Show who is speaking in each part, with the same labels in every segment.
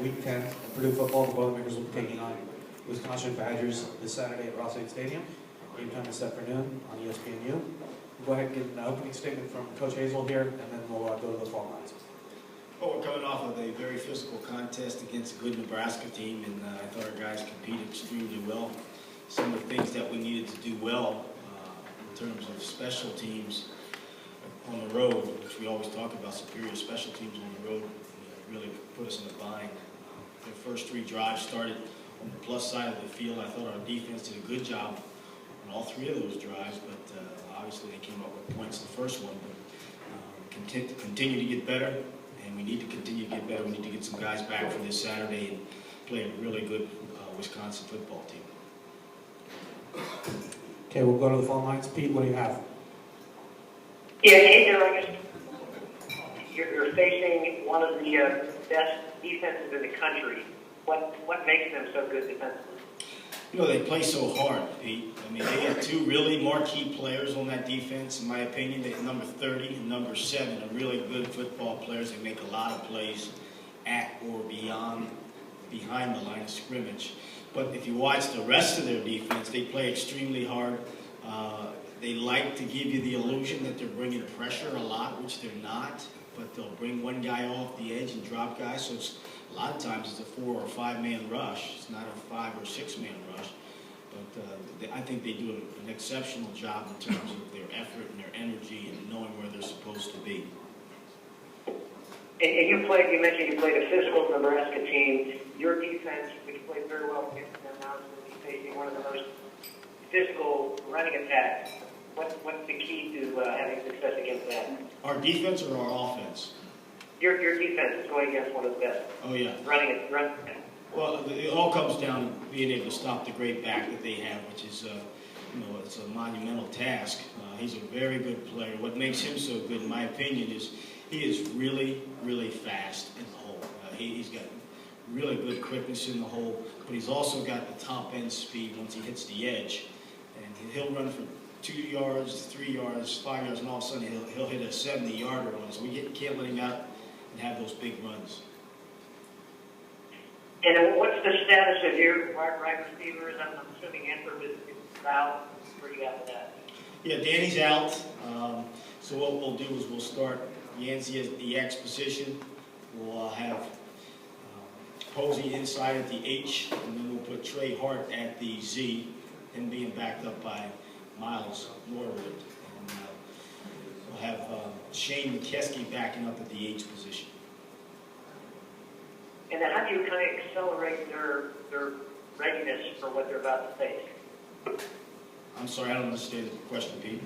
Speaker 1: Week 10 of Purdue football. The Boilermakers will be taking on Wisconsin Badgers this Saturday at Ross-Ade Stadium. Game time is set for noon on ESPNU. We'll go ahead and get an opening statement from Coach Hazell here, and then we'll go to the phone lines.
Speaker 2: Well, we're coming off of a very physical contest against a good Nebraska team, and I thought our guys competed extremely well. Some of the things that we needed to do well in terms of special teams on the road, which we always talk about superior special teams on the road, really put us in a bind. The first three drives started on the plus side of the field. I thought our defense did a good job on all three of those drives, but obviously they came up with points the first one. But continue to get better, and we need to continue to get better. We need to get some guys back for this Saturday and play a really good Wisconsin football team.
Speaker 1: Okay, we'll go to the phone lines. Pete, what do you have?
Speaker 3: Yeah, hey, Darrell, you're facing one of the best defenses in the country. What makes them so good defensively?
Speaker 2: You know, they play so hard, Pete. I mean, they have two really marquee players on that defense, in my opinion. They, number 30 and number 7 are really good football players. They make a lot of plays at or behind the line of scrimmage. But if you watch the rest of their defense, they play extremely hard. They like to give you the illusion that they're bringing pressure a lot, which they're not. But they'll bring one guy off the edge and drop guys. So it's, a lot of times it's a 4 or 5 man rush. It's not a 5 or 6 man rush. But I think they do an exceptional job in terms of their effort and their energy and knowing where they're supposed to be.
Speaker 3: And you mentioned you played a physical Nebraska team. Your defense, which played very well against them, now is going to be facing one of the most physical running attacks. What's the key to having success against that?
Speaker 2: Our defense or our offense?
Speaker 3: Your defense is going against one of the best.
Speaker 2: Oh, yeah.
Speaker 3: Running.
Speaker 2: Well, it all comes down to being able to stop the great back that they have, which is, it's a monumental task. He's a very good player. What makes him so good, in my opinion, is he is really, really fast in the hole. He's got really good quickness in the hole, but he's also got the top end speed once he hits the edge. And he'll run for 2 yards, 3 yards, 5 yards, and all of a sudden he'll hit a 70-yarder on us. We can't let him out and have those big runs.
Speaker 3: And what's the status of your wide receivers? I'm assuming Antwerp is out. Where do you have that?
Speaker 2: Yeah, Danny's out. So what we'll do is we'll start Yancey at the X position. We'll have Posey inside at the H, and then we'll put Trey Hart at the Z, and being backed up by Miles Norwood. And we'll have Shane McKeskey backing up at the H position.
Speaker 3: And then how do you kind of accelerate their readiness for what they're about to face?
Speaker 2: I'm sorry, I don't understand the question, Pete.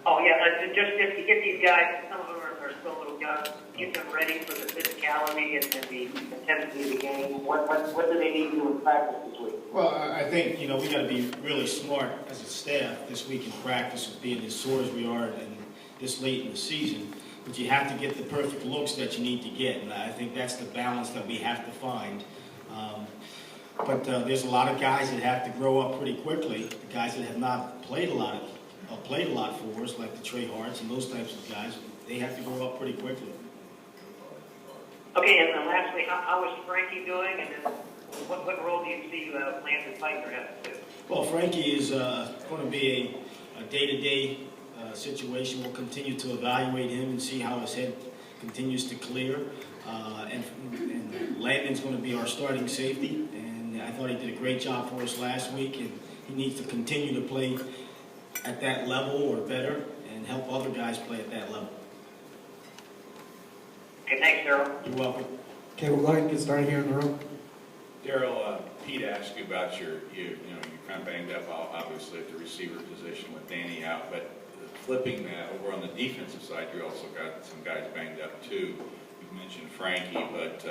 Speaker 3: Oh, yeah, just if you get these guys, some of them are still a little young, get them ready for the physicality and the intensity of the game. What do they need to do in practice this week?
Speaker 2: Well, I think, we got to be really smart as a staff this week in practice with being as sore as we are and this late in the season. But you have to get the perfect looks that you need to get, and I think that's the balance that we have to find. But there's a lot of guys that have to grow up pretty quickly. The guys that have not played a lot for us, like the Trey Harts and those types of guys, they have to grow up pretty quickly.
Speaker 3: Okay, and then lastly, how is Frankie doing, and then what role do you see Lance and Fighter have to do?
Speaker 2: Well, Frankie is going to be a day-to-day situation. We'll continue to evaluate him and see how his head continues to clear. And Landon's going to be our starting safety. And I thought he did a great job for us last week. And he needs to continue to play at that level or better and help other guys play at that level.
Speaker 3: Okay, thanks, Darrell.
Speaker 2: You're welcome.
Speaker 1: Okay, we'll go ahead and get started here in the room.
Speaker 4: Darrell, Pete asked you about you're kind of banged up, obviously, at the receiver position with Danny out, but flipping that over on the defensive side, you also got some guys banged up too. You mentioned Frankie, but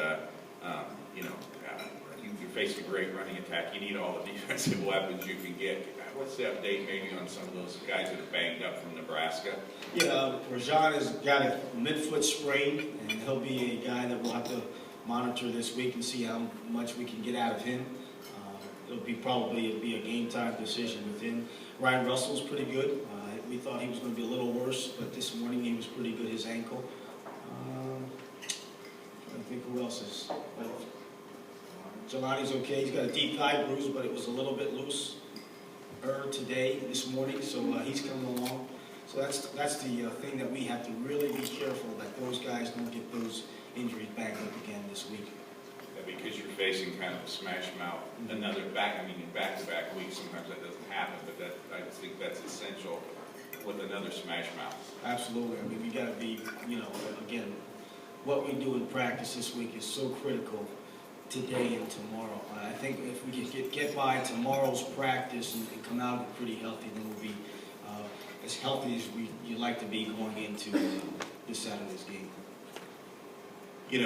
Speaker 4: you're facing a great running attack. You need all the defensive weapons you can get. What's the update maybe on some of those guys that are banged up from Nebraska?
Speaker 2: Yeah, Rajan has got a midfoot sprain, and he'll be a guy that we'll have to monitor this week and see how much we can get out of him. It'll probably be a game time decision with him. Ryan Russell's pretty good. We thought he was going to be a little worse, but this morning he was pretty good, his ankle. I think who else is Jelani's okay. He's got a deep thigh bruise, but it was a little bit loose this morning, so he's coming along. So that's the thing that we have to really be careful that those guys don't get those injuries back up again this week.
Speaker 4: Yeah, because you're facing kind of a smash mouth, another in back-to-back weeks, sometimes that doesn't happen, but I think that's essential with another smash mouth.
Speaker 2: Absolutely. I mean, we got to be, again, what we do in practice this week is so critical today and tomorrow. I think if we can get by tomorrow's practice and come out pretty healthy, then we'll be as healthy as you'd like to be going into this Saturday's game.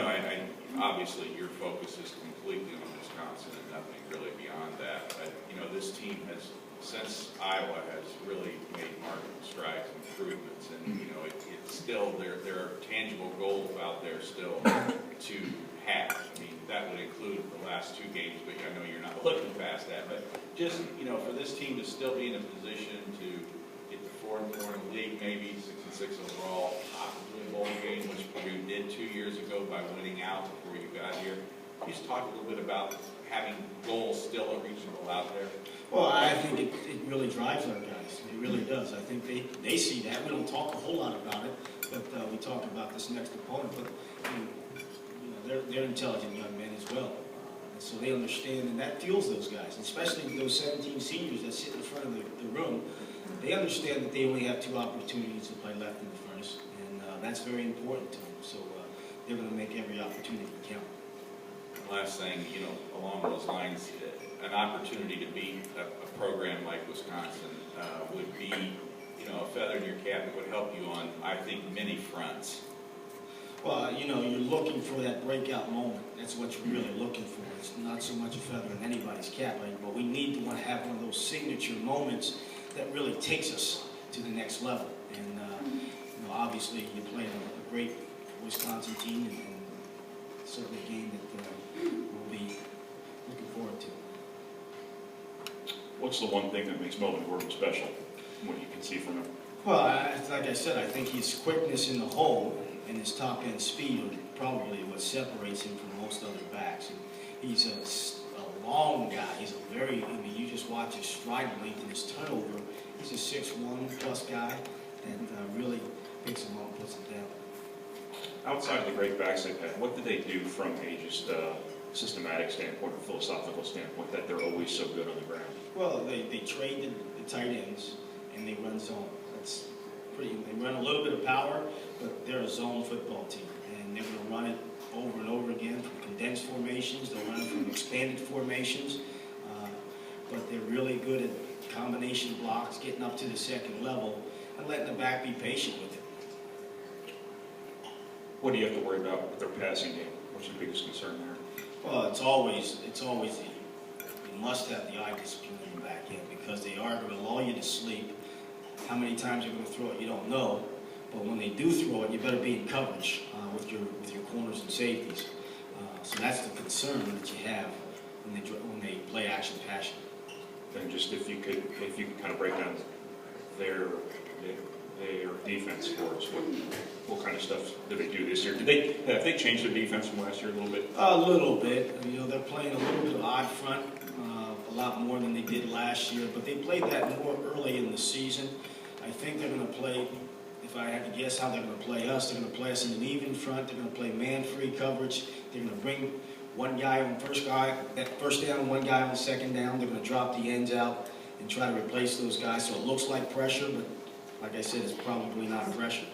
Speaker 4: I obviously your focus is completely on Wisconsin and nothing really beyond that. But, this team has, since Iowa, has really made marked strides and improvements. And, it's still, there are tangible goals out there still to have. I mean, that would include the last two games, but I know you're not looking past that. But just, for this team to still be in a position to get the 4-4 in the league, maybe 6-6 overall, possibly a bowl game, which Purdue did 2 years ago by winning out before you got here. Can you just talk a little bit about having goals still reasonable out there?
Speaker 2: Well, I think it really drives our guys. It really does. I think they see that. We don't talk a whole lot about it, but we talk about this next opponent. But they're intelligent young men as well. And so they understand, and that fuels those guys, especially those 17 seniors that sit in front of the room. They understand that they only have 2 opportunities to play left in the furnace, and that's very important to them. So they're going to make every opportunity count.
Speaker 4: Last thing, along those lines, an opportunity to beat a program like Wisconsin would be, a feather in your cap that would help you on, I think, many fronts.
Speaker 2: Well, you're looking for that breakout moment. That's what you're really looking for. It's not so much a feather in anybody's cap, but we need to want to have one of those signature moments that really takes us to the next level. And, obviously, you're playing a great Wisconsin team, and certainly a game that we'll be looking forward to.
Speaker 5: What's the one thing that makes Melvin Gordon special, what you can see from him?
Speaker 2: Well, like I said, I think his quickness in the hole and his top-end speed are probably what separates him from most other backs. And he's a long guy. He's you just watch his stride length and his turnover. He's a 6'1" guy that really picks him up and puts him down.
Speaker 5: Outside of the great backs they've had, what did they do from a just systematic standpoint or philosophical standpoint that they're always so good on the ground?
Speaker 2: Well, they trade the tight ends and they run zone. That's pretty. They run a little bit of power, but they're a zone football team, and they're going to run it over and over again from condensed formations. They'll run it from expanded formations, but they're really good at combination blocks, getting up to the second level, and letting the back be patient with it.
Speaker 5: What do you have to worry about with their passing game? What's your biggest concern there?
Speaker 2: Well, it's always you must have the eye discipline in the back end, because they are going to lull you to sleep. How many times they're going to throw it, you don't know. But when they do throw it, you better be in coverage with your corners and safeties. So that's the concern that you have when they play action passion.
Speaker 5: And just if you could kind of break down their defense for us, what kind of stuff do they do this year? Have they changed their defense from last year a little bit?
Speaker 2: A little bit. They're playing a little bit of odd front, a lot more than they did last year. But they played that more early in the season. I think they're going to play. If I had to guess how they're going to play us, they're going to play us in an even front. They're going to play man-free coverage. They're going to bring one guy on first down, one guy on second down. They're going to drop the ends out and try to replace those guys. So it looks like pressure, but like I said, it's probably not pressure.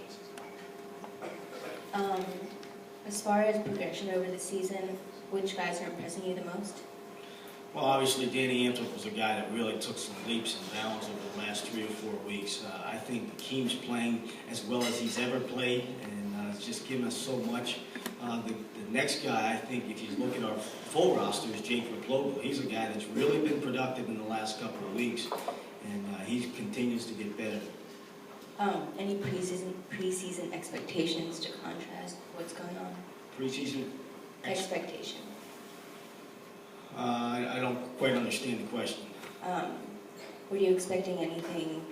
Speaker 6: As far as progression over the season, which guys are impressing you the most?
Speaker 2: Well, obviously, Danny Antwerp was a guy that really took some leaps and bounds over the last 3 or 4 weeks. I think Keem's playing as well as he's ever played, and it's just given us so much. The next guy, I think, if you look at our full roster, is Jake Raplogo. He's a guy that's really been productive in the last couple of weeks, and he continues to get better.
Speaker 6: Any preseason expectations to contrast what's going on?
Speaker 2: Preseason
Speaker 6: Expectation.
Speaker 2: I don't quite understand the question.
Speaker 6: Were you expecting anything,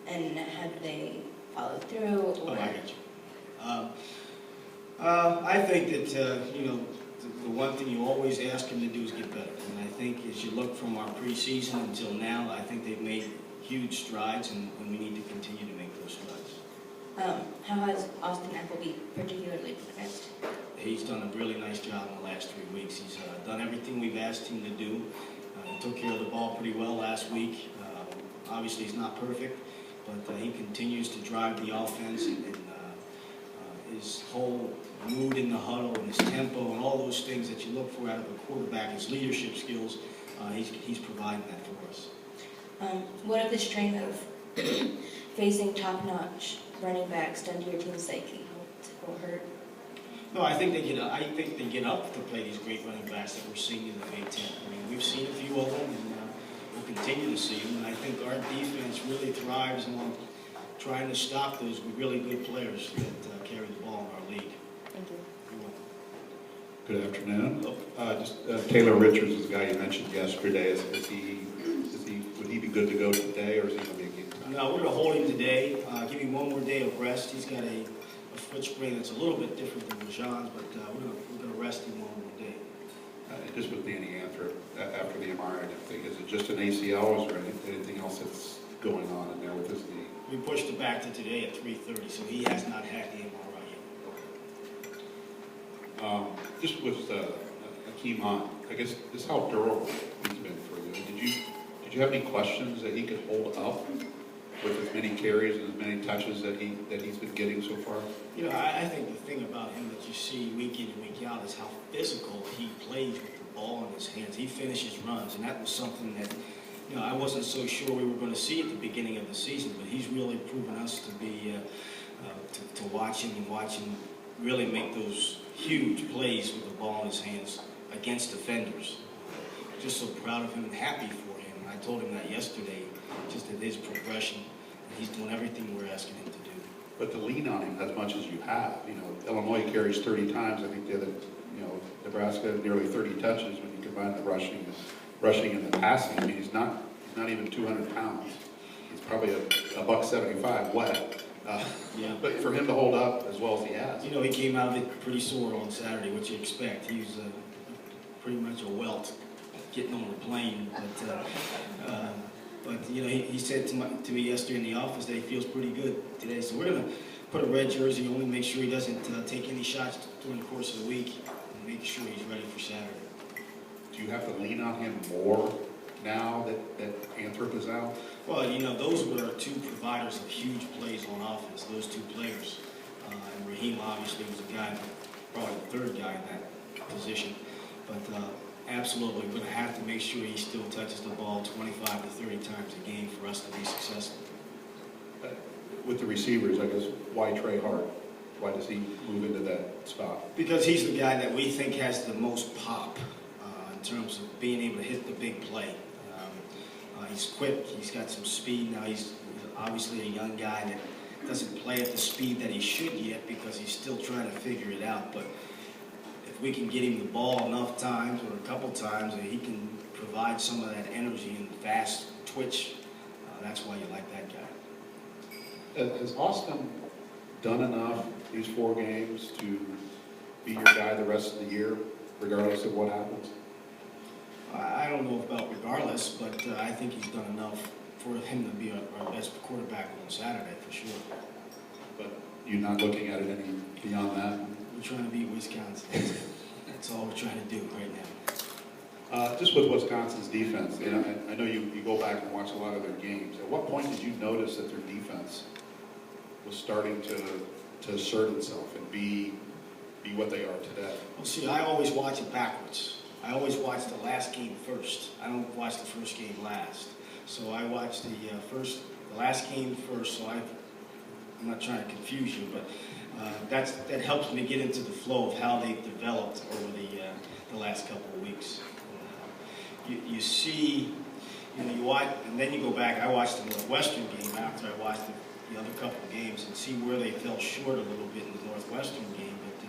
Speaker 6: and have they followed through? Or?
Speaker 2: Oh, I got you. I think that the one thing you always ask him to do is get better. And I think as you look from our preseason until now, I think they've made huge strides, and we need to continue to make those strides.
Speaker 6: How has Austin Appleby particularly progressed?
Speaker 2: He's done a really nice job in the last 3 weeks. He's done everything we've asked him to do. He took care of the ball pretty well last week. Obviously, he's not perfect, but he continues to drive the offense, and his whole mood in the huddle and his tempo and all those things that you look for out of a quarterback, his leadership skills, he's providing that for us.
Speaker 6: What of the strain of facing top-notch running backs done to your team's psyche helped or hurt?
Speaker 2: No, I think they get up to play these great running backs that we're seeing in the Big Ten. I mean, we've seen a few of them, and we'll continue to see them. And I think our defense really thrives on trying to stop those really good players that carry the ball in our league.
Speaker 6: Thank you.
Speaker 4: Good afternoon. Taylor Richards is the guy you mentioned yesterday. Would he be good to go today, or is he going to be a game?
Speaker 2: No, we're going to hold him today, give him one more day of rest. He's got a foot sprain that's a little bit different than Rajan's, but we're going to rest him one more day.
Speaker 4: Just with Danny Anthrop, after the MRI and everything, is it just an ACL, or is there anything else that's going on in there with his knee?
Speaker 2: We pushed it back to today at 3:30, so he has not had the MRI yet.
Speaker 4: Just with Akeem Hunt, I guess this is how Darrell he's been for you. Did you have any questions that he could hold up with as many carries and as many touches that he's been getting so far?
Speaker 2: You know, I think the thing about him that you see week in and week out is how physical he plays with the ball in his hands. He finishes runs, and that was something that, you know, I wasn't so sure we were going to see at the beginning of the season, but he's really proven us to be, to watch him really make those huge plays with the ball in his hands against defenders. Just so proud of him and happy for him. And I told him that yesterday, just at his progression. He's doing everything we're asking him to do.
Speaker 4: But to lean on him as much as you have, you know, Illinois carries 30 times. I think the other, you know, Nebraska nearly 30 touches when you combine the rushing and the passing. I mean, he's not even 200 pounds. He's probably a $175 wet.
Speaker 2: Yeah.
Speaker 4: But for him to hold up as well as he has.
Speaker 2: You know, he came out of it pretty sore on Saturday, what you expect. He was pretty much a welt getting on the plane. But you know, he said to me yesterday in the office that he feels pretty good today. So we're going to put a red jersey on him, make sure he doesn't take any shots during the course of the week, and make sure he's ready for Saturday.
Speaker 4: Do you have to lean on him more now that Anthrop is out?
Speaker 2: Well, you know, those were two providers of huge plays on offense, those two players. And Raheem obviously was a guy, probably the third guy in that position. But absolutely, we're going to have to make sure he still touches the ball 25 to 30 times a game for us to be successful.
Speaker 4: With the receivers, I guess, why Trey Hart? Why does he move into that spot?
Speaker 2: Because he's the guy that we think has the most pop in terms of being able to hit the big play. He's quick, he's got some speed. Now he's obviously a young guy that doesn't play at the speed that he should yet because he's still trying to figure it out. But if we can get him the ball enough times or a couple times, and he can provide some of that energy and fast twitch, that's why you like that guy.
Speaker 4: Has Austin done enough these 4 games to be your guy the rest of the year, regardless of what happens?
Speaker 2: I don't know about regardless, but I think he's done enough for him to be our best quarterback on Saturday, for sure.
Speaker 4: But you're not looking at it any beyond that?
Speaker 2: We're trying to beat Wisconsin. That's all we're trying to do right now.
Speaker 4: Just with Wisconsin's defense, you know, I know you go back and watch a lot of their games. At what point did you notice that their defense was starting to assert itself and be what they are today?
Speaker 2: Well, see, I always watch it backwards. I always watch the last game first. I don't watch the first game last. So I watch the last game first. So I'm not trying to confuse you, but that helps me get into the flow of how they've developed over the last couple of weeks. You see, you know, you watch, and then you go back. I watched the Northwestern game after I watched the other couple of games and see where they fell short a little bit in the Northwestern game. But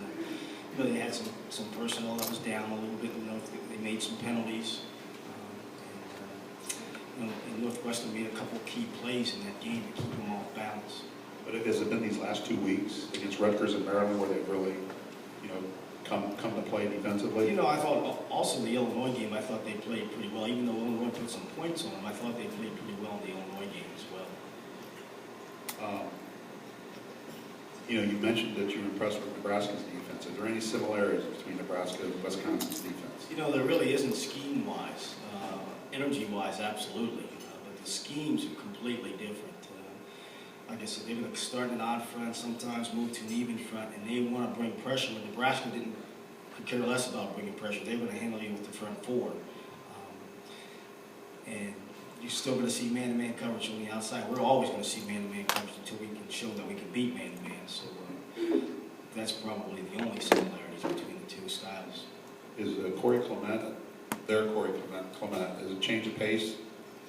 Speaker 2: you know, they had some personnel that was down a little bit. You know, they made some penalties. You know, in Northwestern made a couple of key plays in that game to keep them off balance.
Speaker 4: But has it been these last 2 weeks against Rutgers and Maryland where they've really, you know,
Speaker 7: come to play defensively?
Speaker 2: You know, I thought also the Illinois game, I thought they played pretty well. Even though Illinois put some points on them, I thought they played pretty well in the Illinois game as well.
Speaker 7: You know, you mentioned that you were impressed with Nebraska's defense. Is there any similarities between Nebraska and Wisconsin's defense?
Speaker 2: You know, there really isn't scheme-wise. Energy-wise, absolutely. But the schemes are completely different. Like I said, they're going to start an odd front, sometimes move to an even front, and they want to bring pressure. When Nebraska could care less about bringing pressure. They were going to handle you with the front four. And you're still going to see man-to-man coverage on the outside. We're always going to see man-to-man coverage until we can show that we can beat man-to-man. So that's probably the only similarities between the two styles.
Speaker 7: Is Corey Clement, Corey Clement, is a change of pace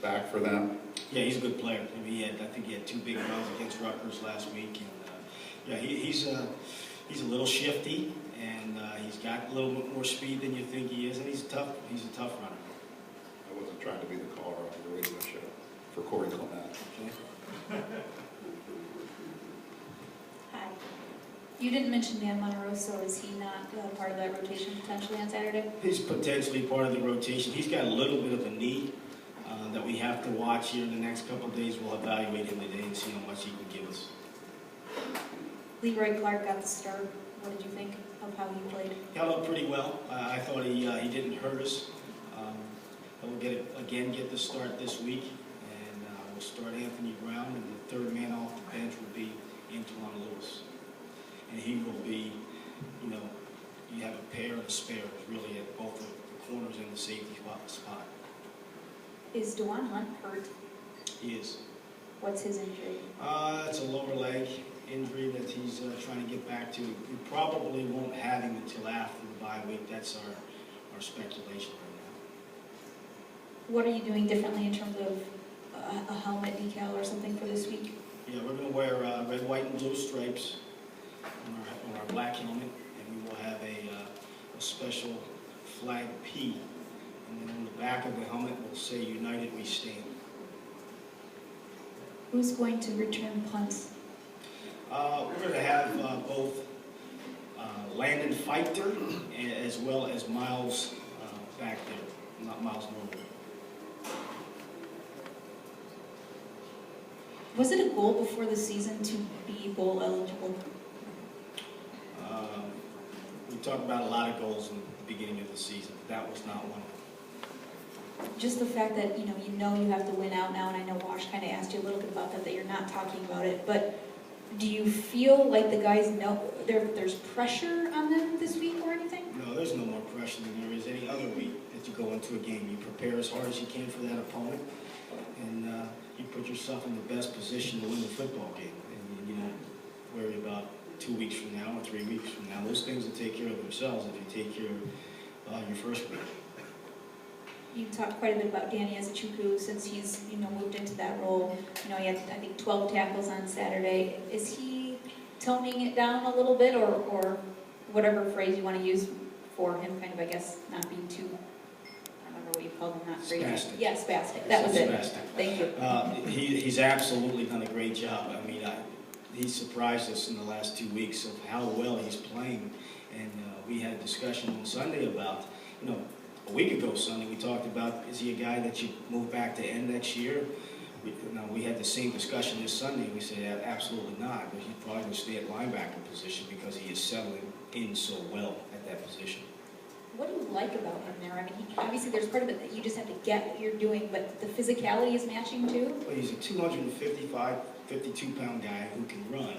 Speaker 7: back for them?
Speaker 2: Yeah, he's a good player. I mean, I think he had 2 big runs against Rutgers last week. And yeah, he's a little shifty, and he's got a little bit more speed than you think he is, and he's a tough runner.
Speaker 7: I wasn't trying to be the caller on the radio show for Corey Clement.
Speaker 2: Okay.
Speaker 8: Hi. You didn't mention Dan Monroe, so is he not part of that rotation potentially on Saturday?
Speaker 2: He's potentially part of the rotation. He's got a little bit of a knee that we have to watch here in the next couple of days. We'll evaluate him today and see how much he can give us.
Speaker 8: Leroy Clark got the start. What did you think of how he played?
Speaker 2: Held up pretty well. I thought he didn't hurt us. He'll get the start this week, and we'll start Anthony Brown, and the third man off the bench will be Antoine Lewis. And he will be, you know, you have a pair and a spare really at both the corners and the safety spot.
Speaker 8: Is DeJuan Hunt hurt?
Speaker 2: He is.
Speaker 8: What's his injury?
Speaker 2: It's a lower leg injury that he's trying to get back to. We probably won't have him until after the bye week. That's our speculation right now.
Speaker 8: What are you doing differently in terms of a helmet decal or something for this week?
Speaker 2: Yeah, we're going to wear red, white, and blue stripes on our black helmet, and we will have a special flag P. And then on the back of the helmet will say, "United We Stand."
Speaker 8: Who's going to return punts?
Speaker 2: We're going to have both Landon Fichter as well as Miles back there, not Miles Norwood.
Speaker 8: Was it a goal before the season to be bowl eligible?
Speaker 2: We talked about a lot of goals in the beginning of the season. That was not one of them.
Speaker 8: Just the fact that you have to win out now, and I know Wash kind of asked you a little bit about that you're not talking about it, but do you feel like the guys know there's pressure on them this week or anything?
Speaker 2: No, there's no more pressure than there is any other week that you go into a game. You prepare as hard as you can for that opponent, and you put yourself in the best position to win the football game. And you don't worry about 2 weeks from now or 3 weeks from now. Those things will take care of themselves if you take care of your first week.
Speaker 8: You talked quite a bit about Danny Azuchukwu since he's moved into that role. He had I think 12 tackles on Saturday. Is he toning it down a little bit, or whatever phrase you want to use for him? Kind of, I guess, not being too. I don't remember what you called him. Not crazy.
Speaker 2: Spastic.
Speaker 8: Yeah, spastic. That was it.
Speaker 2: Spastic.
Speaker 8: Thank you.
Speaker 2: He's absolutely done a great job. I mean, he surprised us in the last 2 weeks of how well he's playing, and we had a discussion on Sunday about a week ago Sunday, we talked about, is he a guy that you move back to end next year? We had the same discussion this Sunday. We said, absolutely not. But he's probably going to stay at linebacker position because he is settling in so well at that position.
Speaker 8: What do you like about him there? I mean, obviously there's part of it that you just have to get what you're doing, but the physicality is matching too?
Speaker 2: Well, he's a 255, 52-pound guy who can run.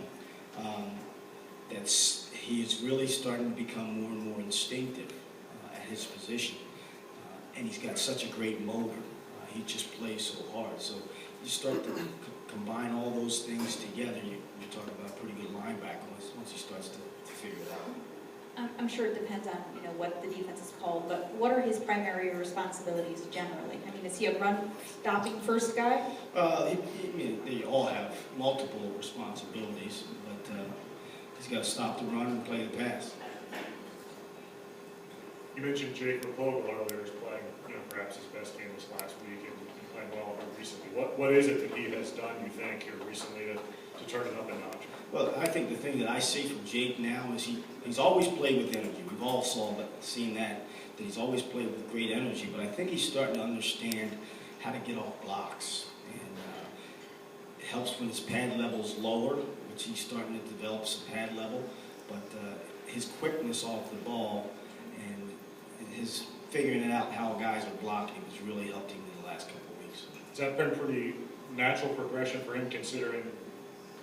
Speaker 2: He is really starting to become more and more instinctive at his position. And he's got such a great motor. He just plays so hard. So you start to combine all those things together, you're talking about a pretty good linebacker once he starts to figure it out.
Speaker 8: I'm sure it depends on what the defense is called, but what are his primary responsibilities generally? I mean, is he a run-stopping first guy?
Speaker 2: They all have multiple responsibilities, but he's got to stop the run and play the pass.
Speaker 9: You mentioned Jake Rapogel earlier is playing, perhaps his best game this last week and playing well recently. What is it that he has done, you think, here recently to turn it up a notch?
Speaker 2: Well, I think the thing that I see from Jake now is he's always played with energy. We've we've all seen that he's always played with great energy, but I think he's starting to understand how to get off blocks. And it helps when his pad level's lower, which he's starting to develop some pad level, but his quickness off the ball and his figuring it out how guys are blocking has really helped him in the last couple of weeks.
Speaker 9: Has that been pretty natural progression for him, considering,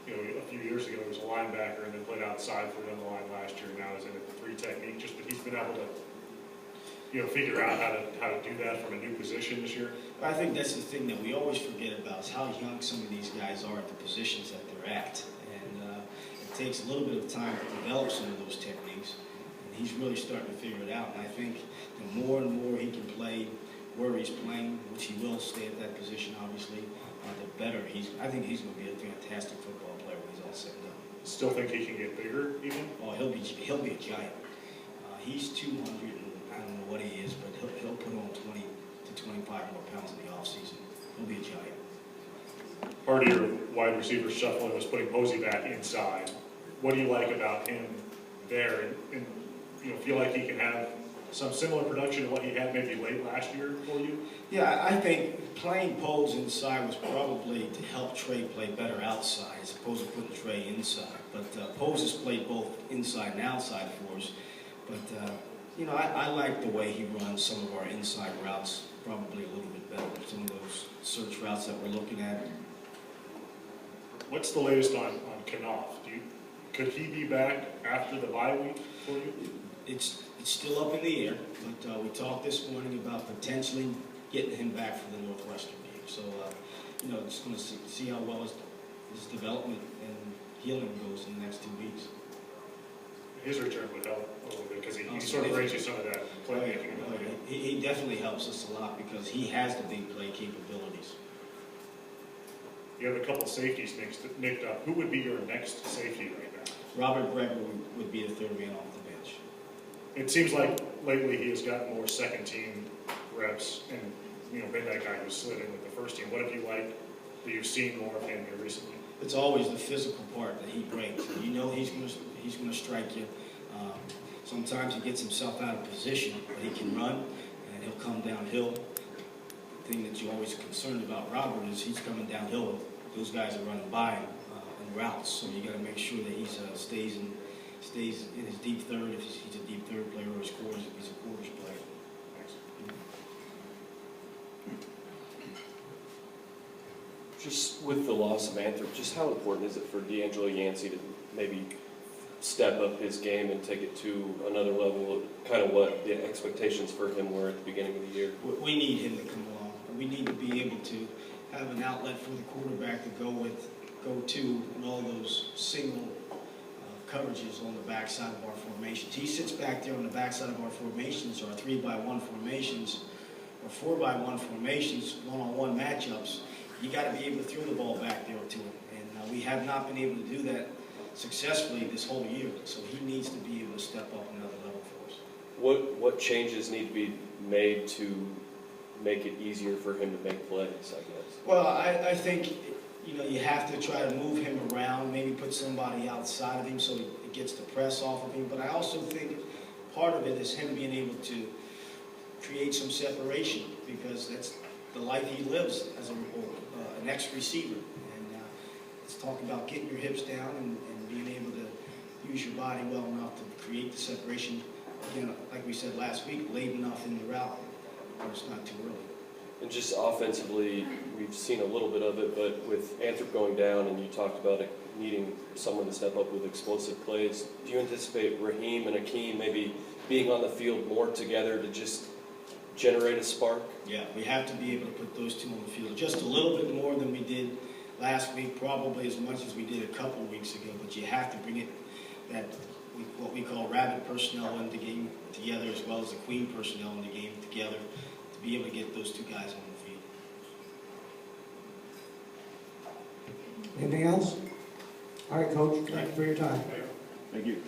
Speaker 9: you know, a few years ago he was a linebacker and then played outside for on the line last year, now he's in a 3 technique, just that he's been able to, you know, figure out how to do that from a new position this year?
Speaker 2: I think that's the thing that we always forget about, is how young some of these guys are at the positions that they're at. And it takes a little bit of time to develop some of those techniques. And he's really starting to figure it out. And I think the more and more he can play where he's playing, which he will stay at that position, obviously, the better. I think he's going to be a fantastic football player when he's all said and done.
Speaker 9: Still think he can get bigger even?
Speaker 2: Oh, he'll be a giant. He's 200 and I don't know what he is, but he'll put on 20 to 25 more pounds in the offseason. He'll be a giant.
Speaker 9: Part of your wide receiver shuffling was putting Posey back inside. What do you like about him there? And you know, feel like he can have some similar production to what he had maybe late last year for you?
Speaker 2: Yeah, I think playing Pose inside was probably to help Trey play better outside as opposed to putting Trey inside. But Pose has played both inside and outside for us. But, you know, I like the way he runs some of our inside routes probably a little bit better. Some of those search routes that we're looking at.
Speaker 9: What's the latest on Knopf? Could he be back after the bye week for you?
Speaker 2: It's still up in the air, but we talked this morning about potentially getting him back for the Northwestern game. So, you know, just going to see how well his development and healing goes in the next 2 weeks.
Speaker 9: His return would help a little bit because he sort of brings you some of that playmaking ability.
Speaker 2: He definitely helps us a lot because he has the big play capabilities.
Speaker 9: You have a couple safeties nicked up. Who would be your next safety right now?
Speaker 2: Robert Gregory would be the third man off the bench.
Speaker 9: It seems like lately he has gotten more second team reps and, you know, been that guy who slid in with the first team. What have you liked that you've seen more of him here recently?
Speaker 2: It's always the physical part that he brings. You know he's going to strike you. Sometimes he gets himself out of position, but he can run and he'll come downhill. The thing that you're always concerned about Robert is he's coming downhill. Those guys are running by him in routes, so you got to make sure that he stays in his deep third if he's a deep third player, or scores if he's a quarters player.
Speaker 9: Thanks.
Speaker 10: Just with the loss of Anthrop, just how important is it for D'Angelo Yancey to maybe step up his game and take it to another level, kind of what the expectations for him were at the beginning of the year?
Speaker 2: We need him to come along. We need to be able to have an outlet for the quarterback to go to and all those single coverages on the backside of our formations. He sits back there on the backside of our formations, our 3-by-1 formations, or 4-by-1 formations, one-on-one matchups. You got to be able to throw the ball back there to him, and we have not been able to do that successfully this whole year. So he needs to be able to step up another level for us.
Speaker 10: What changes need to be made to make it easier for him to make plays, I guess?
Speaker 2: Well, I think, you know, you have to try to move him around, maybe put somebody outside of him so it gets the press off of him. But I also think part of it is him being able to create some separation, because that's the life he lives as an ex-receiver. And it's talking about getting your hips down and being able to use your body well enough to create the separation. Again, like we said last week, late enough in the route where it's not too early.
Speaker 10: And just offensively, we've seen a little bit of it, but with Anthrop going down, and you talked about it needing someone to step up with explosive plays, do you anticipate Raheem and Akeem maybe being on the field more together to just generate a spark?
Speaker 2: Yeah, we have to be able to put those two on the field just a little bit more than we did last week, probably as much as we did a couple of weeks ago, but you have to bring it, what we call rabbit personnel in the game together, as well as the queen personnel in the game together, to be able to get those two guys on the field.
Speaker 11: Anything else? All right, Coach, thank you for your time.
Speaker 5: Thank you.